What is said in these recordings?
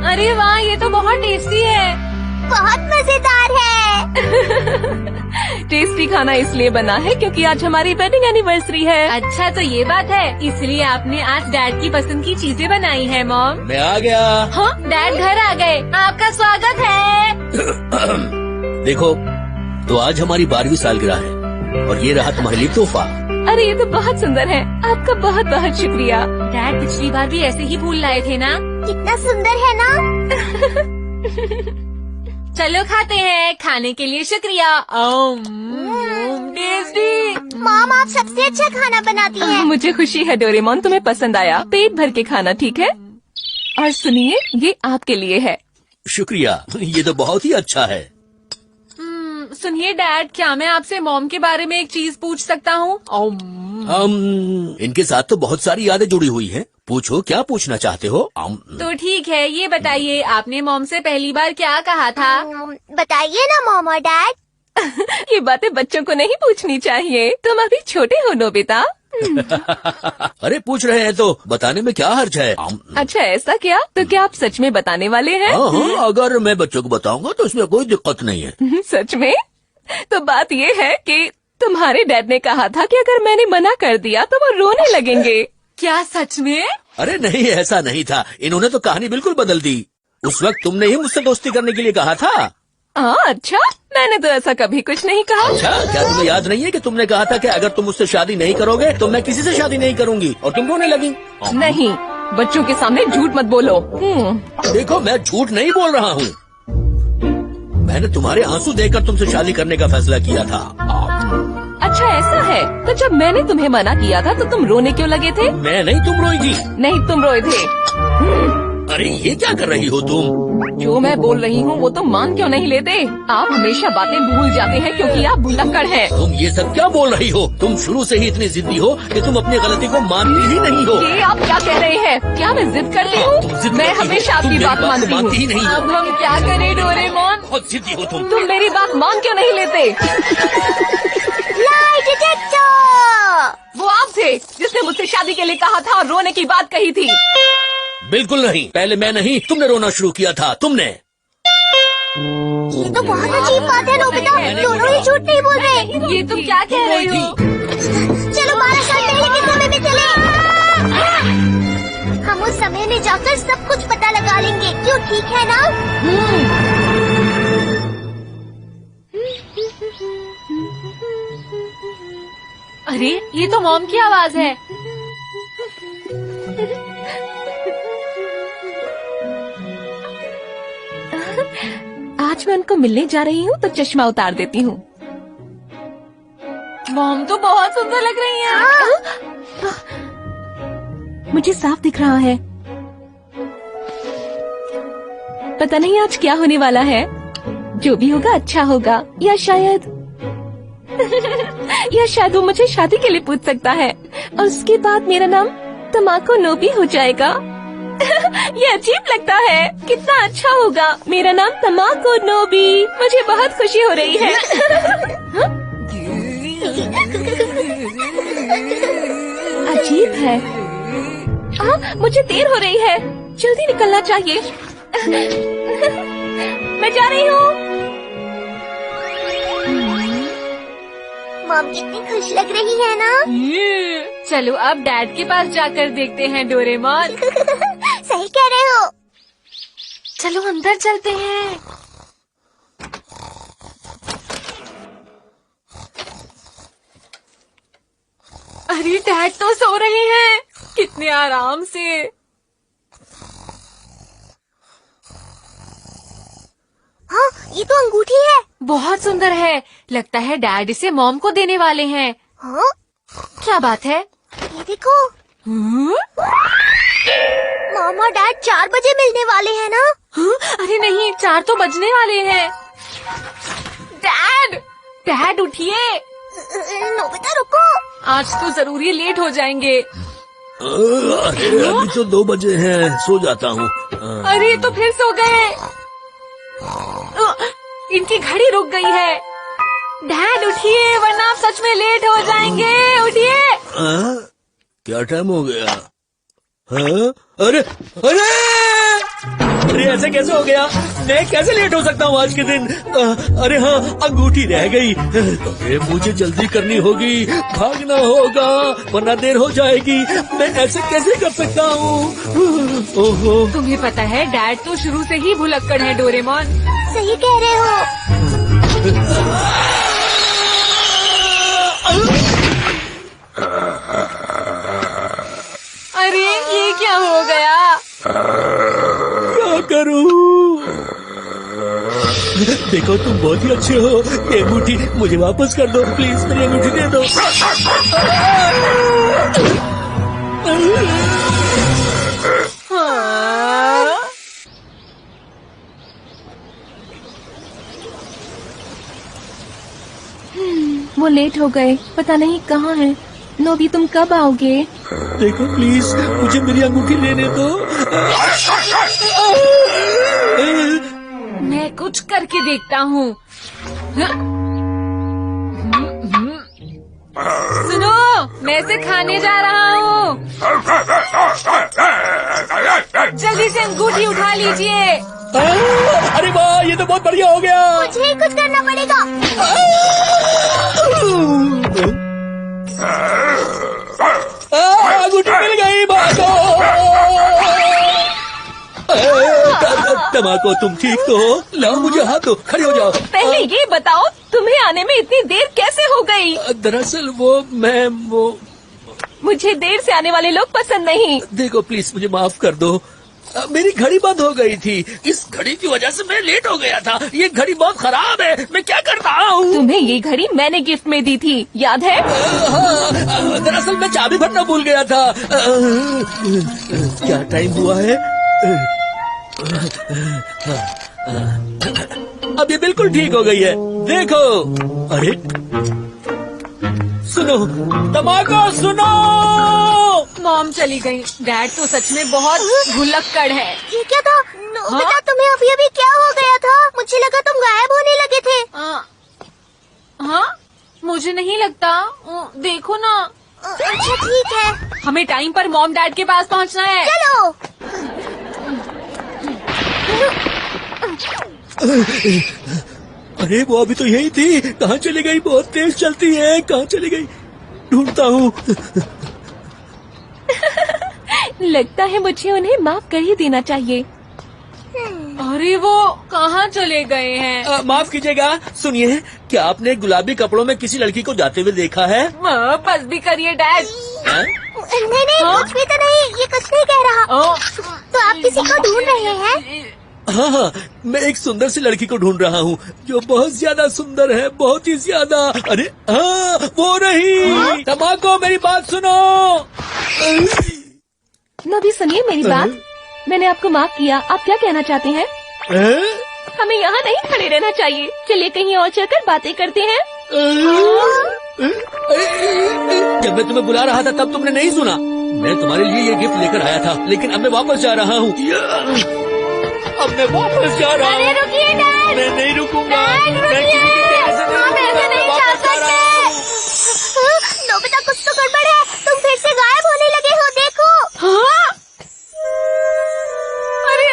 अरे वाह, ये तो बहुत टेस्टी है। बहुत मजेदार है। टेस्टी खाना इसलिए बना है क्योंकि आज हमारी वेडिंग एनिवर्सरी है। अच्छा, तो ये बात है, इसलिए आपने आज डैड की पसंद की चीजें बनाई है मॉम। मैं आ गया। हाँ, डैड घर आ गए, आपका स्वागत है। देखो, तो आज हमारी 12वीं सालगिरह है और ये रहा तुम्हारे लिए तोहफा। अरे ये तो बहुत सुंदर है, आपका बहुत बहुत शुक्रिया। डैड पिछली बार भी ऐसे ही फूल लाए थे ना? कितना सुंदर है ना। चलो खाते हैं, खाने के लिए शुक्रिया। टेस्टी। मॉम, आप सबसे अच्छा खाना बनाती हैं। मुझे खुशी है डोरेमोन, तुम्हें पसंद आया। पेट भर के खाना, ठीक है? और सुनिए, ये आपके लिए है। शुक्रिया, ये तो बहुत ही अच्छा है। सुनिए डैड, क्या मैं आपसे मॉम के बारे में एक चीज पूछ सकता हूँ? इनके साथ तो बहुत सारी यादें जुड़ी हुई हैं। पूछो, क्या पूछना चाहते हो? तो ठीक है, ये बताइए, आपने मॉम से पहली बार क्या कहा था? बताइए ना मॉम और डैड। ये बातें बच्चों को नहीं पूछनी चाहिए, तुम अभी छोटे हो नोबिता। अरे पूछ रहे हैं तो बताने में क्या हर्ज है? अच्छा, ऐसा क्या? तो क्या आप सच में बताने वाले हैं? हाँ, अगर मैं बच्चों को बताऊंगा तो इसमें कोई दिक्कत नहीं है। सच में? तो बात ये है कि तुम्हारे डैड ने कहा था कि अगर मैंने मना कर दिया तो वो रोने लगेंगे। क्या सच में? अरे नहीं, ऐसा नहीं था। इन्होंने तो कहानी बिल्कुल बदल दी। उस वक्त तुमने ही मुझसे दोस्ती करने के लिए कहा था। अच्छा, मैंने तो ऐसा कभी कुछ नहीं कहा। अच्छा, क्या तुम्हें याद नहीं है कि तुमने कहा था कि अगर तुम मुझसे शादी नहीं करोगे तो मैं किसी से शादी नहीं करूंगी, और तुम रोने लगी। नहीं, बच्चों के सामने झूठ मत बोलो। देखो, मैं झूठ नहीं बोल रहा हूँ। मैंने तुम्हारे आंसू देखकर तुमसे शादी करने का फैसला किया था। अच्छा, ऐसा है? तो जब मैंने तुम्हें मना किया था तो तुम रोने क्यों लगे थे? मैं नहीं, तुम रोई थी। नहीं, तुम रोए थे। अरे ये क्या कर रही हो तुम? जो मैं बोल रही हूँ वो तुम मान क्यों नहीं लेते? आप हमेशा बातें भूल जाते हैं क्योंकि आप भुलक्कड़ हैं। तुम ये सब क्या बोल रही हो? तुम शुरू से ही इतनी जिद्दी हो कि तुम अपनी गलती को मानती ही नहीं हो। ये आप क्या कह रहे हैं? क्या मैं जिद करती हूँ? मैं हमेशा आपकी बात मानती हूँ। अब हम क्या करें डोरेमोन? बहुत जिद्दी हो तुम। तुम मेरी बात मान क्यों नहीं लेते? Lie detector! वो आप थे जिसने मुझसे शादी के लिए कहा था और रोने की बात कही थी। बिल्कुल नहीं, पहले मैं नहीं, तुमने रोना शुरू किया था। तुमने। ये तो बहुत अजीब बात है नोबिता, दोनों ही झूठ नहीं बोल रहे। ये तुम क्या कह रही हो? चलो 12 साल पहले के समय में चले। हम उस समय में जाकर सब कुछ पता लगा लेंगे, क्यों? ठीक है ना? अरे, ये तो मॉम की आवाज है। आज मैं उनको मिलने जा रही हूँ तो चश्मा उतार देती हूँ। मॉम तो बहुत सुंदर लग रही हैं। मुझे साफ दिख रहा है। पता नहीं आज क्या होने वाला है। जो भी होगा अच्छा होगा, या शायद वो मुझे शादी के लिए पूछ सकता है और उसके बाद मेरा नाम तमाको नोबी हो जाएगा। ये अजीब लगता है। कितना अच्छा होगा, मेरा नाम तमाको नोबी। मुझे बहुत खुशी हो रही है। अजीब है। मुझे देर हो रही है, जल्दी निकलना चाहिए। मैं जा रही हूँ। मॉम कितनी खुश लग रही है ना। चलो अब डैड के पास जाकर देखते हैं डोरेमोन। सही कह रहे हो। चलो अंदर चलते हैं। अरे डैड तो सो रहे हैं, कितने आराम से। हाँ, ये तो अंगूठी है। बहुत सुंदर है। लगता है डैड इसे मॉम को देने वाले हैं। हाँ? क्या बात है? ये देखो। मॉम और डैड 4 बजे मिलने वाले हैं ना? अरे नहीं, 4 तो बजने वाले हैं। डैड उठिए। नोबिता रुको। आज तो जरूरी लेट हो जाएंगे। अरे अभी तो 2 बजे हैं, सो जाता हूँ। अरे तो फिर सो गए। इनकी घड़ी रुक गई है। डैड उठिए, वरना आप सच में लेट हो जाएंगे। उठिए। क्या टाइम हो गया? हाँ? अरे अरे अरे ऐसे कैसे हो गया? मैं कैसे लेट हो सकता हूँ आज के दिन? अरे हाँ, अंगूठी रह गई। अरे मुझे जल्दी करनी होगी, भागना होगा वरना देर हो जाएगी। मैं ऐसे कैसे कर सकता हूँ? ओहो, तुम्हें पता है डैड तो शुरू से ही भुलक्कड़ है डोरेमोन। सही कह रहे हो। अरे ये क्या हो गया? क्या करूँ? देखो तुम बहुत ही अच्छे हो। ये अंगूठी मुझे वापस कर दो प्लीज, मेरी अंगूठी दे दो। हाँ? वो लेट हो गए, पता नहीं कहाँ है। नोबी तुम कब आओगे? देखो प्लीज मुझे मेरी अंगूठी लेने दो। मैं कुछ करके देखता हूँ। सुनो, मैं इसे खाने जा रहा हूँ। जल्दी से अंगूठी उठा लीजिए। अरे वाह, ये तो बहुत बढ़िया हो गया। मुझे ही कुछ करना पड़ेगा। अंगूठी मिल गई। तमाको तुम ठीक तो हो? लाओ मुझे हाथ दो, खड़े हो जाओ। पहले ये बताओ तुम्हें आने में इतनी देर कैसे हो गई? दरअसल वो मुझे देर से आने वाले लोग पसंद नहीं। देखो प्लीज मुझे माफ कर दो। मेरी घड़ी बंद हो गई थी, इस घड़ी की वजह से मैं लेट हो गया था। ये घड़ी बहुत खराब है, मैं क्या करता हूँ? तुम्हें ये घड़ी मैंने गिफ्ट में दी थी, याद है? दरअसल मैं चाबी भरना भूल गया था। क्या टाइम हुआ है? अब ये बिल्कुल ठीक हो गई है, देखो। अरे सुनो तमाको, सुनो। मॉम चली गई। डैड तो सच में बहुत भुलक्कड़ है। ये क्या था? बेटा तुम्हें अभी अभी क्या हो गया था? मुझे लगा तुम गायब होने लगे थे। हाँ, मुझे नहीं लगता। देखो ना। अच्छा ठीक है, हमें टाइम पर मॉम डैड के पास पहुंचना है। चलो। अरे वो अभी तो यही थी, कहाँ चली गई? बहुत तेज चलती है, कहाँ चली गई? ढूंढता हूँ। लगता है मुझे उन्हें माफ कर ही देना चाहिए। अरे वो कहाँ चले गए हैं? माफ कीजिएगा, सुनिए, क्या आपने गुलाबी कपड़ों में किसी लड़की को जाते हुए देखा है? बस भी करिए डैड। नहीं, कुछ भी तो नहीं, ये कुछ नहीं कह रहा। तो आप किसी को ढूंढ रहे हैं? हाँ, मैं एक सुंदर सी लड़की को ढूंढ रहा हूँ जो बहुत ज्यादा सुंदर है, बहुत ही ज्यादा। अरे हाँ, वो रही। तमाको मेरी बात सुनो। नबी सुनिए मेरी बात। मैंने आपको माफ किया, आप क्या कहना चाहते हैं? हमें यहाँ नहीं खड़े रहना चाहिए, चलिए कहीं और चलकर बातें करते हैं। जब मैं तुम्हें बुला रहा था तब तुमने नहीं सुना। मैं तुम्हारे लिए ये गिफ्ट लेकर आया था, लेकिन अब मैं वापस जा रहा हूँ। अब मैं वापस जा रहा हूँ। रुकिए डैड। मैं नहीं रुकूंगा। डैड, मैं किसी के कहने से नहीं आप ऐसे रुकूंगा। मैं नहीं जा वापस जा रहा हूँ। सकते। नोबिता कुछ तो गड़बड़ है, तुम फिर से गायब होने लगे हो, देखो। हाँ? अरे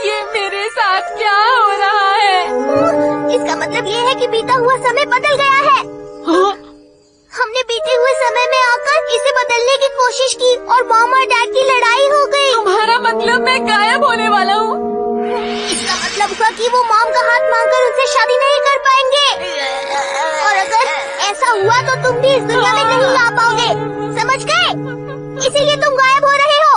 ये मेरे साथ क्या हो रहा है? इसका मतलब ये है कि बीता हुआ समय बदल गया है। हाँ? हमने बीते हुए समय में आकर इसे बदलने की कोशिश की और मॉम और डैड की लड़ाई हो गई। तुम्हारा मतलब मैं गायब होने वाला हूँ? इसका मतलब हुआ कि वो मॉम का हाथ मांगकर उनसे शादी नहीं कर पाएंगे। और अगर ऐसा हुआ तो तुम भी इस दुनिया में नहीं आ पाओगे, समझ गए? इसीलिए तुम गायब हो रहे हो।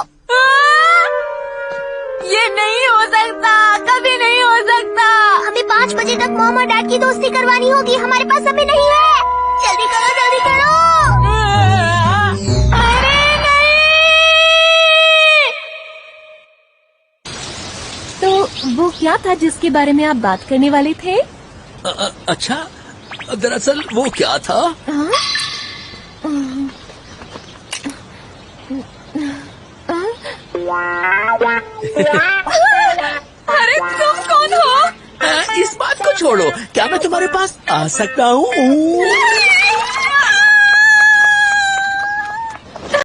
ये नहीं हो सकता, कभी नहीं हो सकता। हमें 5 बजे तक मॉम और डैड की दोस्ती करवानी होगी, हमारे पास समय नहीं है। जल्दी करो, जल्दी करो। अरे नहीं! तो वो क्या था जिसके बारे में आप बात करने वाले थे? अच्छा, दरअसल वो क्या था? अरे तुम कौन हो? इस बात को छोड़ो, क्या मैं तुम्हारे पास आ सकता हूँ?